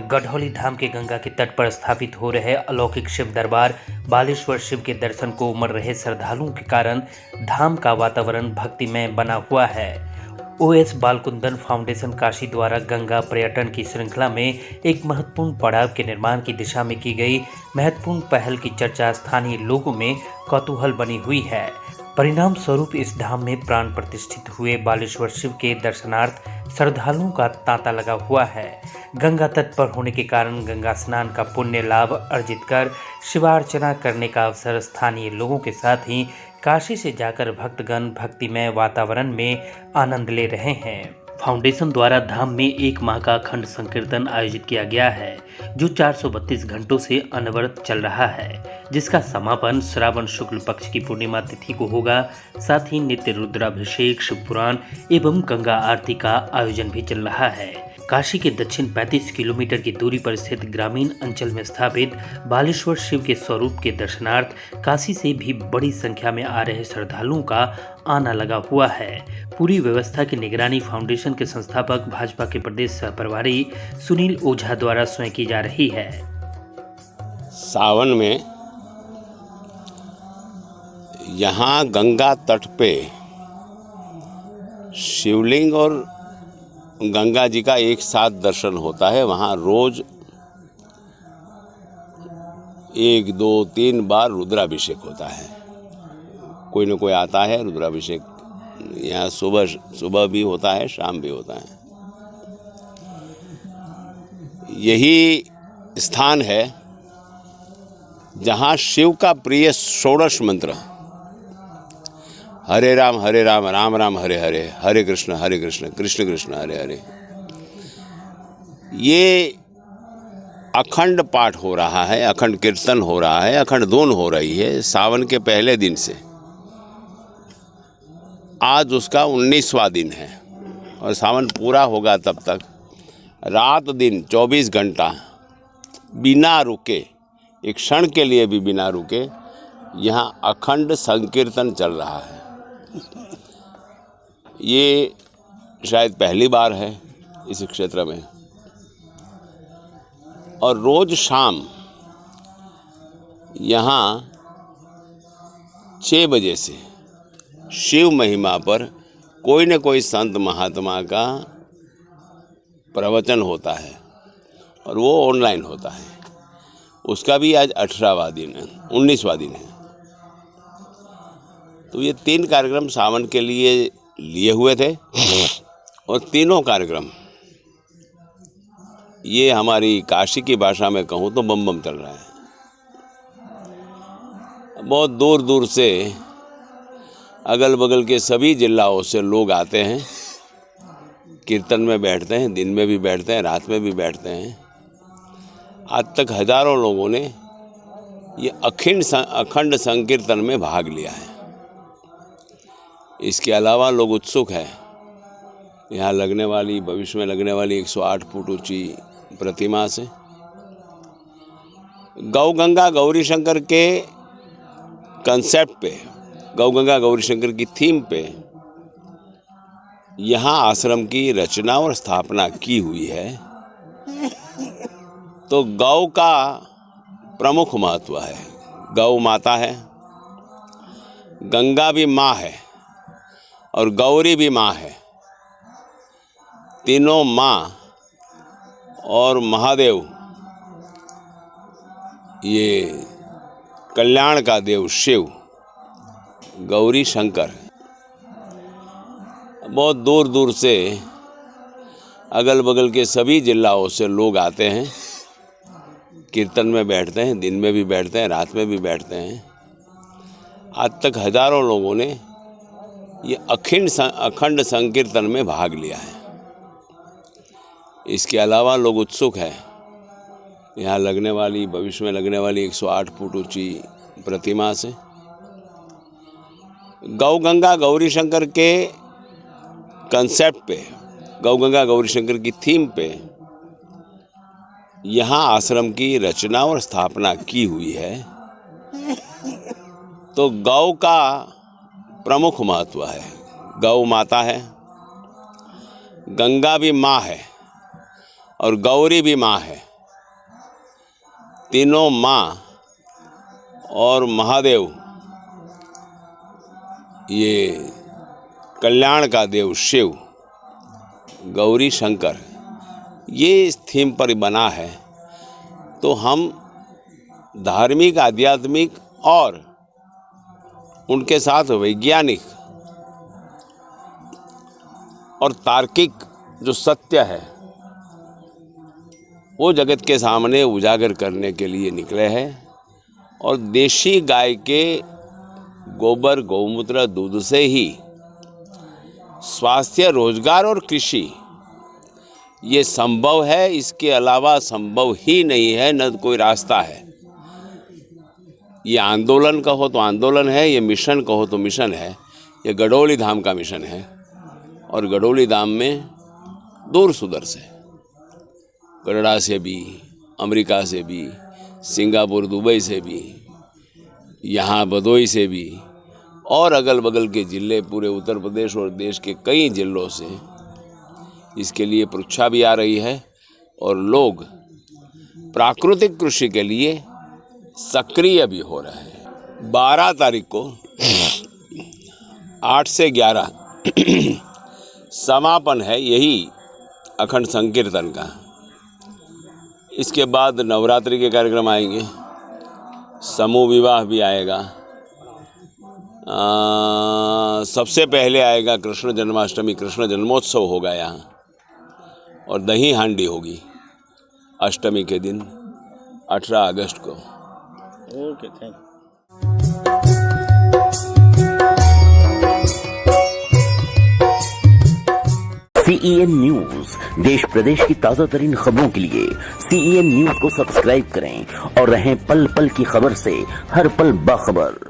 गढ़ौली धाम के गंगा के तट पर स्थापित हो रहे अलौकिक शिव दरबार बालेश्वर शिव के दर्शन को उमड़ रहे श्रद्धालुओं के कारण धाम का वातावरण भक्तिमय बना हुआ है। ओएस बालकुंदन फाउंडेशन काशी द्वारा गंगा पर्यटन की श्रृंखला में एक महत्वपूर्ण पड़ाव के निर्माण की दिशा में की गई महत्वपूर्ण पहल की चर्चा स्थानीय लोगों में कौतूहल बनी हुई है। परिणाम स्वरूप इस धाम में प्राण प्रतिष्ठित हुए बालेश्वर शिव के दर्शनार्थ श्रद्धालुओं का तांता लगा हुआ है। गंगा तट पर होने के कारण गंगा स्नान का पुण्य लाभ अर्जित कर शिवार्चना करने का अवसर स्थानीय लोगों के साथ ही काशी से जाकर भक्तगण भक्तिमय वातावरण में आनंद ले रहे हैं। फाउंडेशन द्वारा धाम में 1 माह का अखंड संकीर्तन आयोजित किया गया है, जो 432 घंटों से अनवरत चल रहा है, जिसका समापन श्रावण शुक्ल पक्ष की पूर्णिमा तिथि को होगा। साथ ही नित्य रुद्राभिषेक, शिव पुराण एवं गंगा आरती का आयोजन भी चल रहा है। काशी के दक्षिण 35 किलोमीटर की दूरी पर स्थित ग्रामीण अंचल में स्थापित बालेश्वर शिव के स्वरूप के दर्शनार्थ काशी से भी बड़ी संख्या में आ रहे श्रद्धालुओं का आना लगा हुआ है। पूरी व्यवस्था की निगरानी फाउंडेशन के संस्थापक भाजपा के प्रदेश सह प्रभारी सुनील ओझा द्वारा स्वयं की जा रही है। सावन में यहाँ गंगा तट पे शिवलिंग और गंगा जी का एक साथ दर्शन होता है। वहाँ रोज 1, 2, 3 बार रुद्राभिषेक होता है। कोई न कोई आता है रुद्राभिषेक। यहाँ सुबह भी होता है, शाम भी होता है। यही स्थान है जहाँ शिव का प्रिय षोडश मंत्र हरे राम राम राम हरे हरे, हरे कृष्ण कृष्ण कृष्ण हरे हरे, ये अखंड पाठ हो रहा है, अखंड कीर्तन हो रहा है, अखंड धुन हो रही है सावन के पहले दिन से। आज उसका 19वां दिन है और सावन पूरा होगा तब तक रात दिन 24 घंटा बिना रुके, एक क्षण के लिए भी बिना रुके यहाँ अखंड संकीर्तन चल रहा है। ये शायद पहली बार है इस क्षेत्र में। और रोज शाम यहाँ 6 बजे से शिव महिमा पर कोई न कोई संत महात्मा का प्रवचन होता है और वो ऑनलाइन होता है। उसका भी आज 18वां दिन है, 19वां दिन है। तो ये 3 कार्यक्रम सावन के लिए हुए थे और तीनों कार्यक्रम ये हमारी काशी की भाषा में कहूँ तो बम बम चल रहा है। बहुत दूर दूर से अगल बगल के सभी जिलों से लोग आते हैं, कीर्तन में बैठते हैं, दिन में भी बैठते हैं, रात में भी बैठते हैं। आज तक हजारों लोगों ने ये अखंड संकीर्तन में भाग लिया है। इसके अलावा लोग उत्सुक हैं यहाँ लगने वाली, भविष्य में लगने वाली 108 फुट ऊंची प्रतिमा से। गौ गंगा गौरी शंकर के कंसेप्ट पे, गौ गंगा गौरी शंकर की थीम पे यहाँ आश्रम की रचना और स्थापना की हुई है। तो गौ का प्रमुख महत्व है। गौ माता है, गंगा भी माँ है और गौरी भी माँ है। तीनों माँ और महादेव, ये कल्याण का देव शिव, गौरी शंकर। बहुत दूर दूर से अगल बगल के सभी जिलों से लोग आते हैं, कीर्तन में बैठते हैं, दिन में भी बैठते हैं, रात में भी बैठते हैं। आज तक हजारों लोगों ने ये अखंड संकीर्तन में भाग लिया है। इसके अलावा लोग उत्सुक हैं यहाँ लगने वाली, भविष्य में लगने वाली 108 फुट ऊंची प्रतिमा से। गौ गंगा गौरी शंकर के कंसेप्ट पे, गौ गंगा गौरी शंकर की थीम पे यहाँ आश्रम की रचना और स्थापना की हुई है। तो गौ का प्रमुख महत्व है। गौ माता है, गंगा भी माँ है और गौरी भी माँ है। तीनों माँ और महादेव, ये कल्याण का देव शिव, गौरी शंकर, ये इस थीम पर बना है। तो हम धार्मिक, आध्यात्मिक और उनके साथ वैज्ञानिक और तार्किक जो सत्य है वो जगत के सामने उजागर करने के लिए निकले हैं। और देशी गाय के गोबर, गौमूत्र, दूध से ही स्वास्थ्य, रोजगार और कृषि ये संभव है। इसके अलावा संभव ही नहीं है, न कोई रास्ता है। ये आंदोलन कहो तो आंदोलन है, ये मिशन कहो तो मिशन है। ये गडोली धाम का मिशन है। और गडोली धाम में दूर सुदूर से, कनाडा से भी, अमेरिका से भी, सिंगापुर, दुबई से भी, यहाँ भदोई से भी और अगल बगल के ज़िले, पूरे उत्तर प्रदेश और देश के कई ज़िलों से इसके लिए परीक्षा भी आ रही है। और लोग प्राकृतिक कृषि के लिए सक्रिय भी हो रहे हैं। 12 तारीख को 8 से 11 समापन है यही अखंड संकीर्तन का। इसके बाद नवरात्रि के कार्यक्रम आएंगे, समूह विवाह भी आएगा। सबसे पहले आएगा कृष्ण जन्माष्टमी, कृष्ण जन्मोत्सव होगा यहाँ। और दही हांडी होगी अष्टमी के दिन 18 अगस्त को। Okay, thank you. CEN news, देश प्रदेश की ताजा तरीन खबरों के लिए CEN न्यूज को सब्सक्राइब करें और रहें पल पल की खबर से हर पल बाखबर।